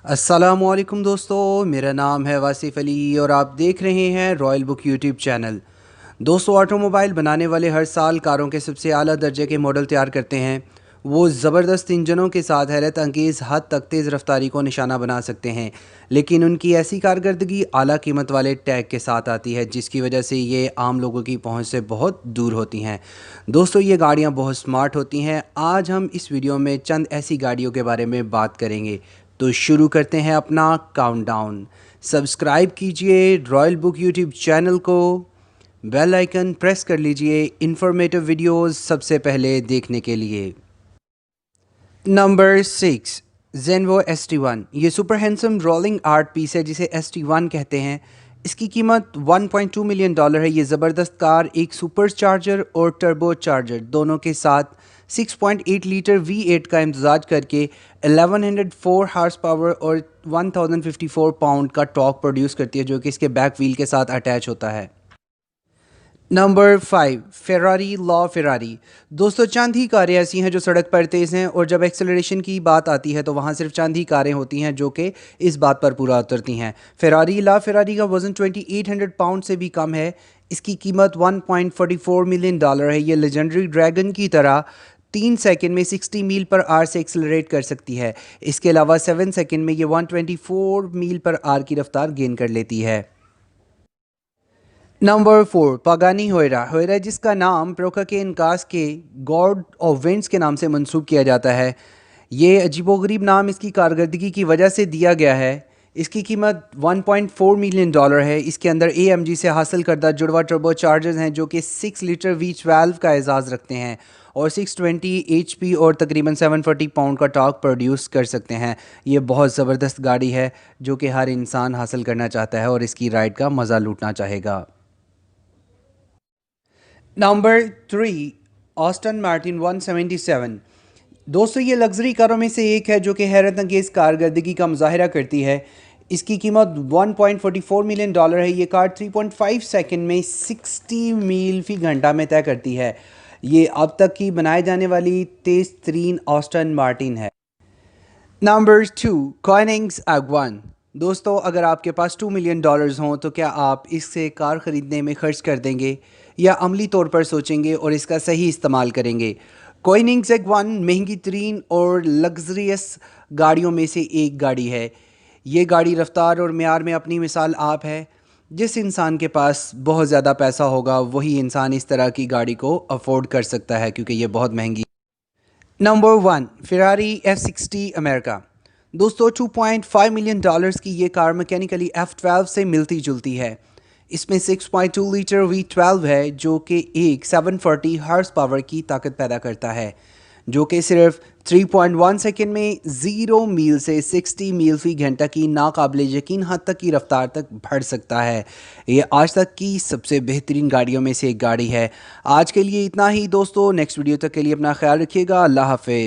अस्सलामुअलैकुम दोस्तों, मेरा नाम है वासिफ़ अली और आप देख रहे हैं रॉयल बुक यूट्यूब चैनल। दोस्तों, ऑटोमोबाइल बनाने वाले हर साल कारों के सबसे आला दर्जे के मॉडल तैयार करते हैं। वो ज़बरदस्त इंजनों के साथ हैरत अंगेज़ हद तक तेज़ रफ्तारी को निशाना बना सकते हैं, लेकिन उनकी ऐसी कारकर्दगी आला कीमत वाले टैग के साथ आती है, जिसकी वजह से ये आम लोगों की पहुंच से बहुत दूर होती हैं। दोस्तों, ये गाड़ियां बहुत स्मार्ट होती हैं। आज हम इस वीडियो में चंद ऐसी गाड़ियों के बारे में बात करेंगे। तो शुरू करते हैं अपना काउंटडाउन। सब्सक्राइब कीजिए रॉयल बुक यूट्यूब चैनल को, बेल आइकन प्रेस कर लीजिए इंफॉर्मेटिव वीडियोस सबसे पहले देखने के लिए। नंबर 6, जेनवो ST1। ये super handsome rolling art piece है जिसे ST1 कहते हैं। इसकी कीमत $1.2 मिलियन है। ये ज़बरदस्त कार एक सुपर चार्जर और टर्बो चार्जर दोनों के साथ 6.8 लीटर V8 का इम्तजाज करके 1104 हार्स पावर और 1054 पाउंड का टॉर्क प्रोड्यूस करती है, जो कि इसके बैक व्हील के साथ अटैच होता है। नंबर 5, फेरारी ला फेरारी। दोस्तों, चंद ही कारें ऐसी हैं जो सड़क पर तेज़ हैं, और जब एक्सेलरेशन की बात आती है तो वहाँ सिर्फ चंद ही कारें होती हैं जो कि इस बात पर पूरा उतरती हैं। फेरारी ला फेरारी का वज़न 2800 पाउंड से भी कम है। इसकी कीमत $1.44 मिलियन है। ये लेजेंडरी ड्रैगन की तरह 3 सेकंड में 60 मील पर आवर से एक्सेलरेट कर सकती है। इसके अलावा 7 सेकंड में ये 124 मील पर आवर की रफ्तार गेन कर लेती है। नंबर 4, पागानी हुएरा। हुएरा जिसका नाम प्रोका के इनकास के गॉड ऑफ विंड्स के नाम से मंसूब किया जाता है। ये अजीबोगरीब नाम इसकी कारकर्दगी की वजह से दिया गया है। इसकी कीमत $1.4 मिलियन है। इसके अंदर AMG से हासिल करदा जुड़वा टर्बो चार्जर्स हैं जो कि 6 लीटर V12 का एजाज़ रखते हैं और 620 HP और तकरीबन 740 पाउंड का टॉर्क प्रोड्यूस कर सकते हैं। ये बहुत ज़बरदस्त गाड़ी है जो कि हर इंसान हासिल करना चाहता है और इसकी राइड का मज़ा लूटना चाहेगा। Number 3, Austin Martin 177। दोस्तों, ये लग्जरी कारों में से एक है जो कि हैरत अंगेज़ कारकर्दगी का मुजाहिरा करती है। इसकी कीमत $1.44 मिलियन है। ये कार 3.5 सेकंड में 60 मील फी घंटा में तय करती है। ये अब तक की बनाए जाने वाली तेज़ तरीन ऑस्टन मार्टिन है। नंबर 2, कोनिग्स एगुआन। दोस्तों, अगर आपके पास $2 मिलियन हों तो क्या आप इससे कार ख़रीदने में खर्च कर देंगे या अमली तौर पर सोचेंगे और इसका सही इस्तेमाल करेंगे? कोनिग्स एगुआन महंगी तरीन और लग्जरियस गाड़ियों में से एक गाड़ी है। ये गाड़ी रफ्तार और म्यार में अपनी मिसाल आप है। जिस इंसान के पास बहुत ज़्यादा पैसा होगा वही इंसान इस तरह की गाड़ी को अफोर्ड कर सकता है, क्योंकि ये बहुत महंगी। Number 1, Ferrari F60 America. दोस्तों, $2.5 मिलियन की ये कार मैकेनिकली F12 से मिलती जुलती है। इसमें 6.2 लीटर V12 है जो कि एक 740 हार्स पावर की ताकत पैदा करता है, जो कि सिर्फ 3.1 सेकंड में 0 मील से 60 मील फी घंटा की नाकाबिले यकीन हद तक की रफ्तार तक बढ़ सकता है। ये आज तक की सबसे बेहतरीन गाड़ियों में से एक गाड़ी है। आज के लिए इतना ही दोस्तों। नेक्स्ट वीडियो तक के लिए अपना ख्याल रखिएगा। अल्लाह हाफ़िज़।